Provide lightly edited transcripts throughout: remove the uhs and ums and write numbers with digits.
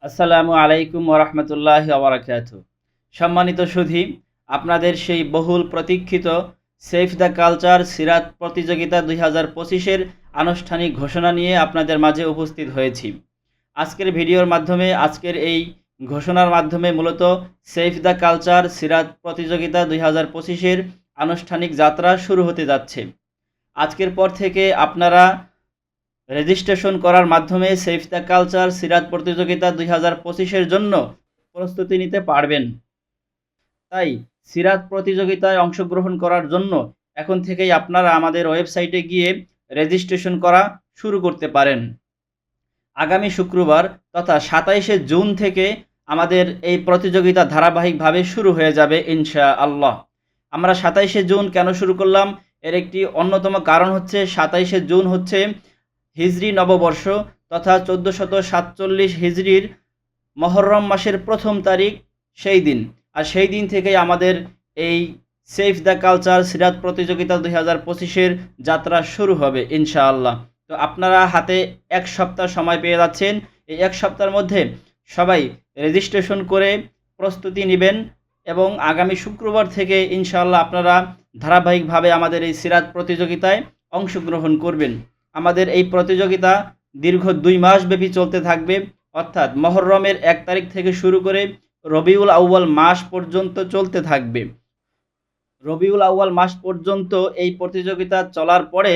আসসালামু আলাইকুম ওরহমতুল্লাহি ওবরাকাতুহু। সম্মানিত সুধী, আপনাদের সেই বহুল প্রতীক্ষিত সেভ দ্য কালচার সিরাত প্রতিযোগিতা 2025-এর আনুষ্ঠানিক ঘোষণা নিয়ে আপনাদের মাঝে উপস্থিত হয়েছি। আজকের ভিডিওর মাধ্যমে আজকের এই ঘোষণার মাধ্যমে মূলত সেভ দ্য কালচার সিরাত প্রতিযোগিতা 2025-এর আনুষ্ঠানিক যাত্রা শুরু হতে যাচ্ছে। আজকের পর থেকে আপনারা রেজিস্ট্রেশন করার মাধ্যমে সেভ দ্য কালচার সিরাত প্রতিযোগিতা 2025-এর জন্য প্রস্তুতি নিতে পারবেন। তাই সিরাত প্রতিযোগিতায় অংশগ্রহণ করার জন্য এখন থেকেই আপনারা আমাদের ওয়েবসাইটে গিয়ে রেজিস্ট্রেশন করা শুরু করতে পারেন। আগামী শুক্রবার তথা 27শে জুন থেকে আমাদের এই প্রতিযোগিতা ধারাবাহিকভাবে শুরু হয়ে যাবে ইনশাআল্লাহ। আমরা 27শে জুন কেন শুরু করলাম, এর একটি অন্যতম কারণ হচ্ছে 27শে জুন হচ্ছে হিজরি নববর্ষ তথা 1447 হিজরির মহররম মাসের প্রথম তারিখ সেই দিন। আর সেই দিন থেকেই আমাদের এই সেভ দ্য কালচার সিরাত প্রতিযোগিতা 2025-এর যাত্রা শুরু হবে ইনশাআল্লাহ। তো আপনারা হাতে এক সপ্তাহ সময় পেয়ে যাচ্ছেন। এই এক সপ্তাহের মধ্যে সবাই রেজিস্ট্রেশন করে প্রস্তুতি নেবেন এবং আগামী শুক্রবার থেকে ইনশাআল্লাহ আপনারা ধারাবাহিকভাবে আমাদের এই সিরাত প্রতিযোগিতায় অংশগ্রহণ করবেন। আমাদের এই প্রতিযোগিতা দীর্ঘ 2 মাস ব্যাপী চলতে থাকবে, অর্থাৎ মহররমের 1 তারিখ থেকে শুরু করে রবিউল আউয়াল মাস পর্যন্ত চলতে থাকবে। রবিউল আউয়াল মাস পর্যন্ত এই প্রতিযোগিতা চলার পরে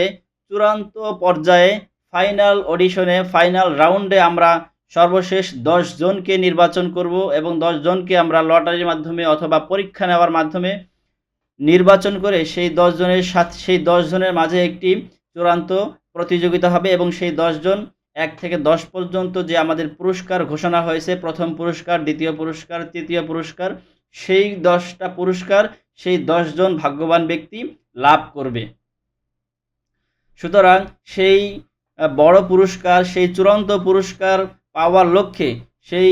চূড়ান্ত পর্যায়ে ফাইনাল অডিশনে ফাইনাল রাউন্ডে আমরা সর্বশেষ 10 জনকে নির্বাচন করব এবং 10 জনকে আমরা লটারির মাধ্যমে অথবা পরীক্ষা নেওয়ার মাধ্যমে নির্বাচন করে সেই 10 জনের মাঝে একটি চূড়ান্ত প্রতিযোগিতা হবে এবং সেই 10 জন 1 থেকে 10 পর্যন্ত যে আমাদের পুরস্কার ঘোষণা হয়েছে, প্রথম পুরস্কার, দ্বিতীয় পুরস্কার, তৃতীয় পুরস্কার, সেই 10টা পুরস্কার সেই 10 জন ভাগ্যবান ব্যক্তি লাভ করবে। সুতরাং সেই বড় পুরস্কার, সেই চূড়ান্ত পুরস্কার পাওয়ার লক্ষ্যে, সেই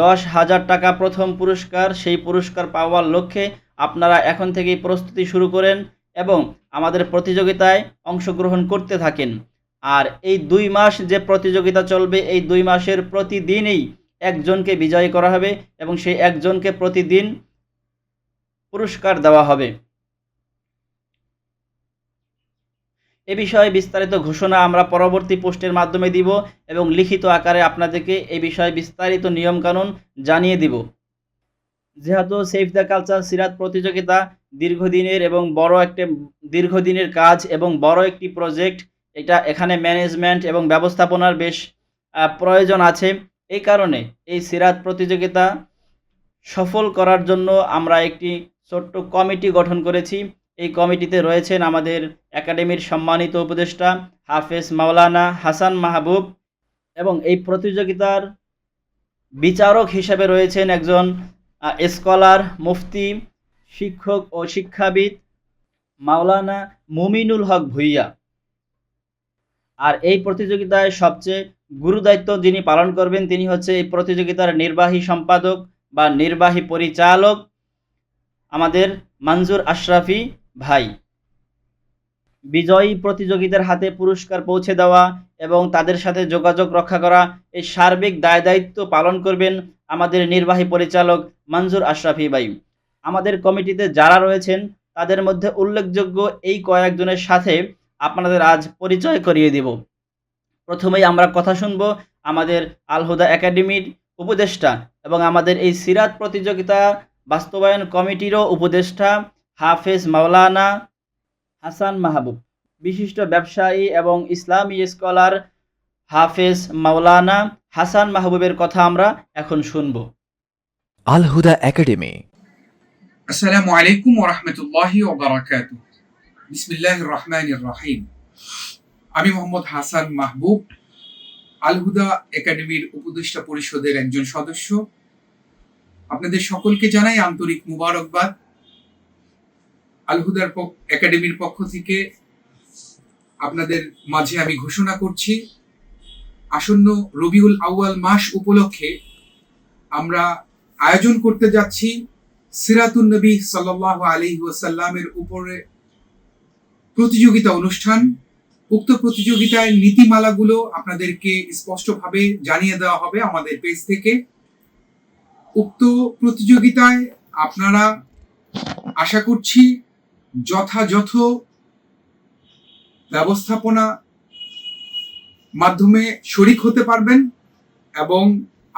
10,000 টাকা প্রথম পুরস্কার, সেই পুরস্কার পাওয়ার লক্ষ্যে আপনারা এখন থেকেই প্রস্তুতি শুরু করেন এবং আমাদের প্রতিযোগিতায় অংশগ্রহণ করতে থাকেন। আর এই 2 মাস যে প্রতিযোগিতা চলবে, এই 2 মাসের প্রতিদিনই একজনকে বিজয়ী করা হবে এবং সেই একজনকে প্রতিদিন পুরস্কার দেওয়া হবে। এ বিষয়ে বিস্তারিত ঘোষণা আমরা পরবর্তী পোস্টের মাধ্যমে দিব এবং লিখিত আকারে আপনাদেরকে এই বিষয়ে বিস্তারিত নিয়মকানুন জানিয়ে দিব। যেহেতু সেভ দ্য কালচার সিরাত প্রতিযোগিতা দীর্ঘদিনের এবং দীর্ঘদিনের কাজ এবং বড় একটি প্রজেক্ট, এটা এখানে ম্যানেজমেন্ট এবং ব্যবস্থাপনার বেশ প্রয়োজন আছে। এই কারণে এই সিরাত প্রতিযোগিতা সফল করার জন্য আমরা একটি ছোট্ট কমিটি গঠন করেছি। এই কমিটিতে রয়েছেন আমাদের একাডেমির সম্মানিত উপদেষ্টা হাফেজ মাওলানা হাসান মাহবুব এবং এই প্রতিযোগিতার বিচারক হিসেবে রয়েছেন একজন স্কলার, মুফতি, শিক্ষক ও শিক্ষাবিদ মাওলানা মুমিনুল হক ভুইয়া। আর এই প্রতিযোগিতায় সবচেয়ে গুরুদায়িত্ব যিনি পালন করবেন তিনি হচ্ছে এই প্রতিযোগিতার নির্বাহী সম্পাদক বা নির্বাহী পরিচালক আমাদের মঞ্জুর আশরাফি ভাই। বিজয়ী প্রতিযোগীদের হাতে পুরস্কার পৌঁছে দেওয়া এবং তাদের সাথে যোগাযোগ রক্ষা করা, এই সার্বিক দায়-দায়িত্ব পালন করবেন আমাদের নির্বাহী পরিচালক মঞ্জুর আশরাফি ভাই। আমাদের কমিটিতে যারা রয়েছেন তাদের মধ্যে উল্লেখযোগ্য এই কয়েকজনের সাথে আপনাদের আজ পরিচয় করিয়ে দিব। প্রথমেই আমরা কথা শুনব আমাদের আল হুদা একাডেমির উপদেষ্টা এবং আমাদের এই সিরাত প্রতিযোগিতা বাস্তবায়ন কমিটিরও উপদেষ্টা হাফেজ মাওলানা হাসান মাহবুব, বিশিষ্ট ব্যবসায়ী এবং ইসলামী স্কলার হাফেজ মাওলানা হাসান মাহবুবের কথা আমরা এখন শুনব। আল হুদা একাডেমি। আসসালামু আলাইকুম ওয়া রাহমাতুল্লাহি ওয়া বারাকাতুহু। বিসমিল্লাহির রহমানির রহিম। আমি মোহাম্মদ হাসান মাহবুব, আল হুদা একাডেমির উপদেষ্টা পরিষদের একজন সদস্য। আপনাদের সকলকে জানাই আন্তরিক মুবারকবাদ। আল হুদার একাডেমির পক্ষ থেকে আপনাদের মাঝে আমি ঘোষণা করছি, আসন্ন রবিউল আউয়াল মাস উপলক্ষে আমরা আয়োজন করতে যাচ্ছি সিরাতুন নবী সাল্লাল্লাহু আলাইহি ওয়াসাল্লামের উপরে প্রতিযোগিতা অনুষ্ঠান। উক্ত প্রতিযোগিতায় নীতিমালাগুলো আপনাদেরকে স্পষ্টভাবে জানিয়ে দেওয়া হবে আমাদের পেজ থেকে। উক্ত প্রতিযোগিতায় আপনারা আশা করছি যথাযথ ব্যবস্থাপনা মাধ্যমে শরিক হতে পারবেন, এবং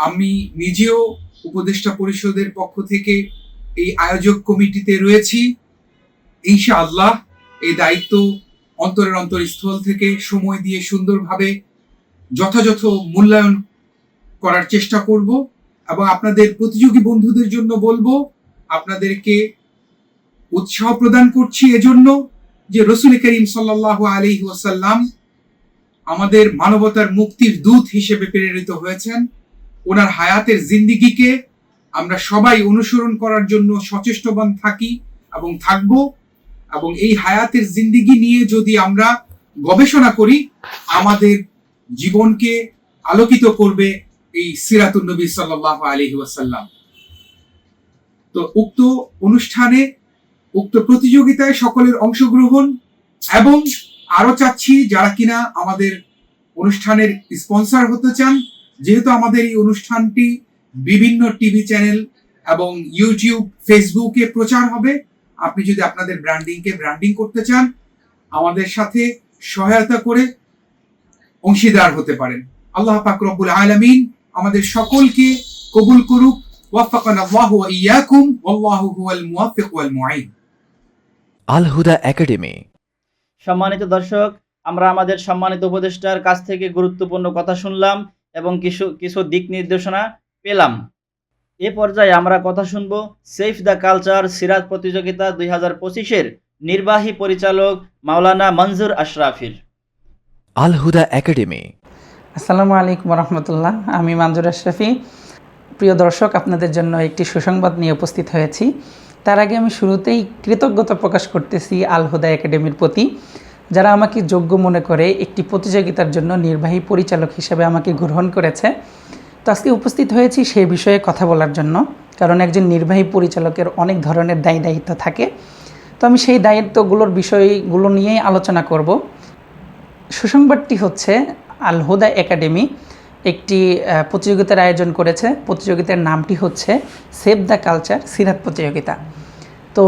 আমি নিজেও উপদেষ্টা পরিষদের পক্ষ থেকে এই আয়োজক কমিটিতে রয়েছি। ইনশাআল্লাহ এই দায়িত্ব অন্তরের অন্তরস্থল থেকে সময় দিয়ে সুন্দরভাবে যথাযথ মূল্যায়ন করার চেষ্টা করব, এবং আপনাদের প্রতিযোগী বন্ধুদের জন্য বলবো, আপনাদেরকে উৎসাহ প্রদান করছি এজন্য যে রাসূল করিম সাল্লাল্লাহু আলাইহি ওয়াসাল্লাম আমাদের মানবতার মুক্তির দূত হিসেবে প্রেরিত হয়েছেন। ওনার হায়াতের জিন্দেগিকে আমরা সবাই অনুসরণ করার জন্য সচেষ্টবান থাকি এবং থাকব, এবং এই হায়াতের জিন্দেগি নিয়ে যদি আমরা গবেষণা করি, আমাদের জীবনকে আলোকিত করবে এই সিরাতুন নবী সাল্লাল্লাহু আলাইহি ওয়াসাল্লাম। তো উক্ত অনুষ্ঠানে, উক্ত প্রতিযোগিতায় সকলের অংশগ্রহণ, এবং আরো চাচ্ছি যারা কিনা আমাদের অনুষ্ঠানের স্পন্সর হতে চান, যেহেতু আমাদের এই অনুষ্ঠানটি বিভিন্ন টিভি চ্যানেল এবং ইউটিউব, ফেসবুকে প্রচার হবে, আপনি যদি আপনাদের ব্র্যান্ডিং করতে চান, আমাদের সাথে সহায়তা করে অংশীদার হতে পারেন। আল্লাহ পাক রব্বুল আলামিন আমাদের সকলকে কবুল করুক। ওয়াফাকানাল্লাহু ওয়া ইয়াকুম, ওয়াল্লাহু হুয়াল মুওয়াফিক ওয়াল মুঈন। আল হুদা একাডেমি। সম্মানিত দর্শক, আমরা আমাদের সম্মানিত উপদেষ্টার কাছ থেকে গুরুত্বপূর্ণ কথা শুনলাম এবং কিছু দিক নির্দেশনা পেলাম। এ পর্যায়ে আমরা কথা শুনব সেভ দ্য কালচার সিরাত প্রতিযোগিতা 2025-এর নির্বাহী পরিচালক মাওলানা মনজুর আশরাফির। আল হুদা একাডেমি। আসসালামু আলাইকুম রহমতুল্লাহ। আমি মনজুর আশরাফি। প্রিয় দর্শক, আপনাদের জন্য একটি সুসংবাদ নিয়ে উপস্থিত হয়েছি। তার আগে আমি শুরুতেই কৃতজ্ঞতা প্রকাশ করতেছি আল হুদা একাডেমির প্রতি, যারা আমাকে যোগ্য মনে করে একটি প্রতিযোগিতার জন্য নির্বাহী পরিচালক হিসেবে আমাকে গ্রহণ করেছে। তো আজকে উপস্থিত হয়েছি সেই বিষয়ে কথা বলার জন্য, কারণ একজন নির্বাহী পরিচালকের অনেক ধরনের দায়িত্ব থাকে। তো আমি সেই দায়িত্বগুলোর বিষয়গুলো নিয়েই আলোচনা করব। সুসংবাদটি হচ্ছে, আল হুদা একাডেমি একটি প্রতিযোগিতার আয়োজন করেছে। প্রতিযোগিতার নামটি হচ্ছে সেভ দ্য কালচার সিরাত প্রতিযোগিতা। তো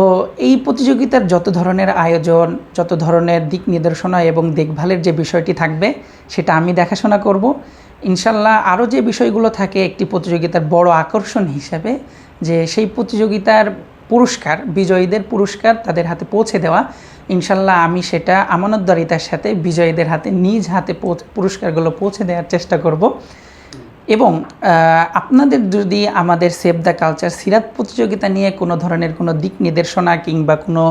এই প্রতিযোগিতার যত ধরনের আয়োজন, যত ধরনের দিক নির্দেশনা এবং দেখভালের যে বিষয়টি থাকবে, সেটা আমি দেখাশোনা করব। ইনশাল্লাহ আরও যে বিষয়গুলো থাকে একটি প্রতিযোগিতার বড় আকর্ষণ হিসাবে, যে সেই প্রতিযোগিতার পুরস্কার, বিজয়ীদের পুরস্কার তাদের হাতে পৌঁছে দেওয়া, ইনশাল্লাহ আমি সেটা আমানতদারিতার সাথে বিজয়ীদের হাতে নিজ হাতে পুরস্কারগুলো পৌঁছে দেওয়ার চেষ্টা করব। এবং আপনাদের যদি আমাদের সেভ দ্য কালচার সিরাত প্রতিযোগিতা নিয়ে কোনো ধরনের কোনো দিক নির্দেশনা কিংবা কোনো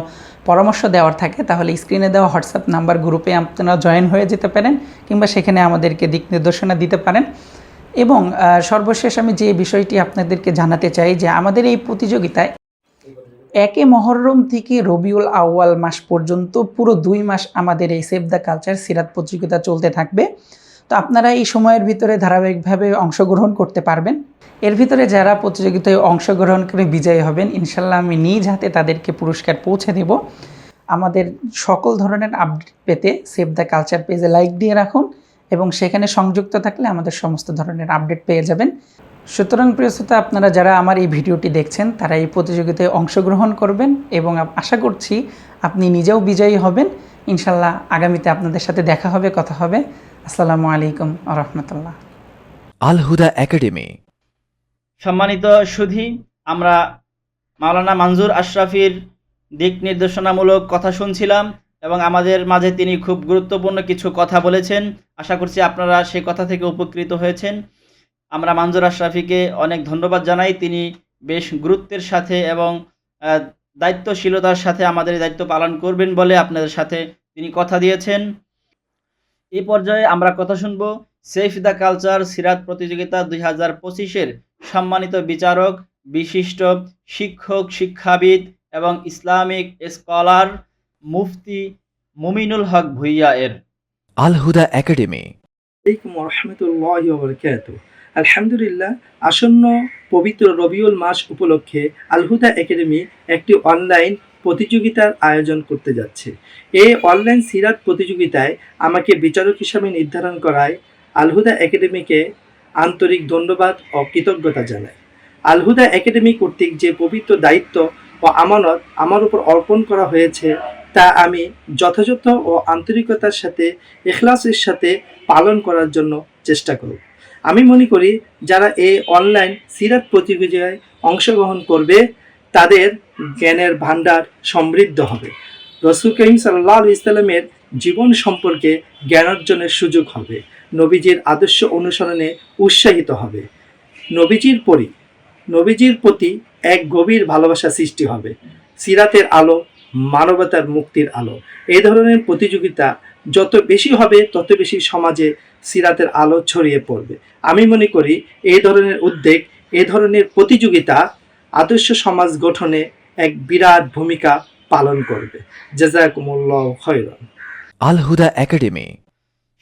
পরামর্শ দেওয়ার থাকে, তাহলে স্ক্রিনে দেওয়া হোয়াটসঅ্যাপ নাম্বার গ্রুপে আপনারা জয়েন হয়ে যেতে পারেন, কিংবা সেখানে আমাদেরকে দিক নির্দেশনা দিতে পারেন। এবং সর্বশেষ আমি যে বিষয়টি আপনাদেরকে জানাতে চাই, যে আমাদের এই প্রতিযোগিতায় 1 মুহররম থেকে রবিউল আউয়াল মাস পর্যন্ত পুরো 2 মাস আমাদের এই সেভ দ্য কালচার সিরাত প্রতিযোগিতা চলতে থাকবে। তো আপনারা এই সময়ের ভিতরে ধারাবাহিকভাবে অংশগ্রহণ করতে পারবেন। এর ভিতরে যারা প্রতিযোগিতায় অংশগ্রহণ করে বিজয়ী হবেন, ইনশাল্লাহ আমি নিজ হাতে তাদেরকে পুরস্কার পৌঁছে দেব। আমাদের সকল ধরনের আপডেট পেতে সেভ দ্য কালচার পেজে লাইক দিয়ে রাখুন, এবং সেখানে সংযুক্ত থাকলে আমাদের সমস্ত ধরনের আপডেট পেয়ে যাবেন। সুতরাং প্রিয় শ্রোতা, আপনারা যারা আমার এই ভিডিওটি দেখছেন, তারা এই প্রতিযোগিতায় অংশগ্রহণ করবেন, এবং আশা করছি আপনি নিজেও বিজয়ী হবেন। ইনশাল্লাহ আগামীতে আপনাদের সাথে দেখা হবে, কথা হবে। আসসালামু আলাইকুম ওয়া রাহমাতুল্লাহ। আল হুদা একাডেমি। সম্মানিত সুধী, আমরা মাওলানা মনজুর আশরাফির দিক নির্দেশনামূলক কথা শুনছিলাম, এবং আমাদের মাঝে তিনি খুব গুরুত্বপূর্ণ কিছু কথা বলেছেন। আশা করছি আপনারা সেই কথা থেকে উপকৃত হয়েছেন। আমরা মনজুর আশরাফিকে অনেক ধন্যবাদ জানাই। তিনি বেশ গুরুত্বের সাথে এবং দায়িত্বশীলতার সাথে আমাদের দায়িত্ব পালন করবেন বলে আপনাদের সাথে তিনি কথা দিয়েছেন। এই পর্যায়ে আমরা কথা শুনব সেভ দ্য কালচার সিরাত প্রতিযোগিতা 2025-এর সম্মানিত বিচারক, বিশিষ্ট শিক্ষক, শিক্ষাবিদ এবং ইসলামিক স্কলার মুফতি মুমিনুল হক ভুইয়া এর। আল হুদা একাডেমি। আলাইকুম রহমতুল্লাহি ওয়া বারাকাতুহু। আলহামদুলিল্লাহ, আসন্ন পবিত্র রবিউল মাস উপলক্ষে আল হুদা একাডেমি একটি অনলাইন প্রতিযোগিতার আয়োজন করতে যাচ্ছে। এই অনলাইন সিরাত প্রতিযোগিতায় আমাকে বিচারক হিসাবে নির্ধারণ করায় আল-হুদা একাডেমিকে আন্তরিক ধন্যবাদ ও কৃতজ্ঞতা জানাই। আল-হুদা একাডেমি কর্তৃক যে পবিত্র দায়িত্ব ও আমানত আমার উপর অর্পণ করা হয়েছে তা আমি যথাযথ ও আন্তরিকতার সাথে ইখলাসের সাথে পালন করার জন্য চেষ্টা করব। আমি মনে করি যারা এই অনলাইন সিরাত প্রতিযোগিতায় অংশগ্রহণ করবে তাদের জ্ঞানের ভাণ্ডার সমৃদ্ধ হবে। রাসূল করিম সাল্লাল্লাহু আলাইহি ওয়াসাল্লামের জীবন সম্পর্কে জ্ঞান অর্জনের সুযোগ হবে, নবীজির আদর্শ অনুসরণে উৎসাহিত হবে, নবীজির প্রতি এক গভীর ভালোবাসা সৃষ্টি হবে। সিরাতের আলো মানবতার মুক্তির আলো। এই ধরনের প্রতিযোগিতা যত বেশি হবে তত বেশি সমাজে সিরাতের আলো ছড়িয়ে পড়বে। আমি মনে করি এই ধরনের উদ্যোগ, এই ধরনের প্রতিযোগিতা আদর্শ সমাজ গঠনে এক বিরাট ভূমিকা পালন করবে। জাযাকুমুল্লাহু খায়রান। আল-হুদা একাডেমি।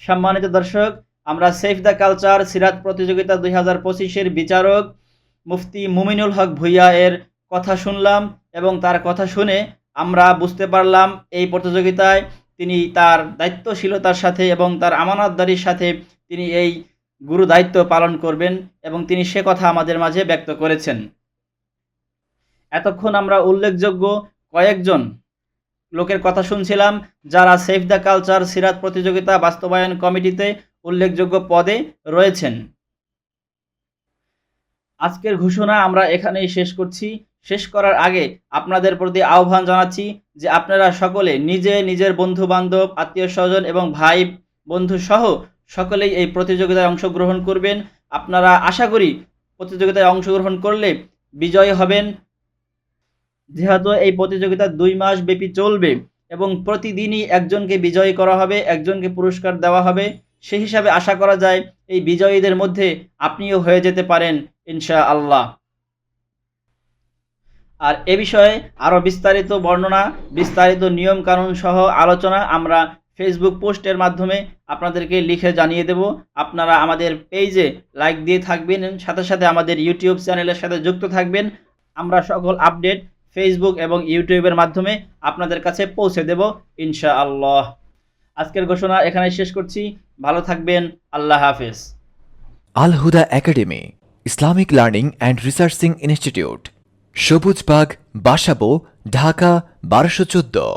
সম্মানিত দর্শক, আমরা সেভ দ্য কালচার সিরাত প্রতিযোগিতা 2025-এর বিচারক মুফতি মুমিনুল হক ভূঁইয়া এর কথা শুনলাম এবং তার কথা শুনে আমরা বুঝতে পারলাম এই প্রতিযোগিতায় তিনি তার দায়িত্বশীলতার সাথে এবং তার আমানতদারির সাথে তিনি এই গুরু দায়িত্ব পালন করবেন এবং তিনি সে কথা আমাদের মাঝে ব্যক্ত করেছেন। এতক্ষণ আমরা উল্লেখযোগ্য কয়েকজন লোকের কথা শুনছিলাম যারা সেভ দ্য কালচার সিরাত প্রতিযোগিতা বাস্তবায়ন কমিটিতে উল্লেখযোগ্য পদে রয়েছেন। আজকের ঘোষণা আমরা এখানেই শেষ করছি। শেষ করার আগে আপনাদের প্রতি আহ্বান জানাচ্ছি যে আপনারা সকলে নিজের বন্ধু বান্ধব, আত্মীয় স্বজন এবং ভাই বন্ধু সহ সকলেই এই প্রতিযোগিতায় অংশগ্রহণ করবেন। আপনারা আশা করি প্রতিযোগিতায় অংশগ্রহণ করলে বিজয়ী হবেন। যেহেতু এই প্রতিযোগিতা 2 মাস ব্যাপী চলবে এবং প্রতিদিনই একজনকে বিজয়ী করা হবে, একজনকে পুরস্কার দেওয়া হবে, সেই হিসাবে আশা করা যায় এই বিজয়ীদের মধ্যে আপনিও হয়ে যেতে পারেন ইনশাআল্লাহ। আর এ বিষয়ে আরও বিস্তারিত বর্ণনা, বিস্তারিত নিয়ম কানুন সহ আলোচনা আমরা ফেসবুক পোস্টের মাধ্যমে আপনাদেরকে লিখে জানিয়ে দেব। আপনারা আমাদের পেজে লাইক দিয়ে থাকবেন, সাথে সাথে আমাদের ইউটিউব চ্যানেলের সাথে যুক্ত থাকবেন। আমরা সকল আপডেট ফেসবুক এবং ইউটিউবের মাধ্যমে আপনাদের কাছে পৌঁছে দেব ইনশাআল্লাহ। আজকের ঘোষণা এখানে শেষ করছি। ভালো থাকবেন। আল্লাহ হাফেজ। Al-Huda academy, Islamic learning and researching institute, Sabujbagh, Basabo, Dhaka 1214।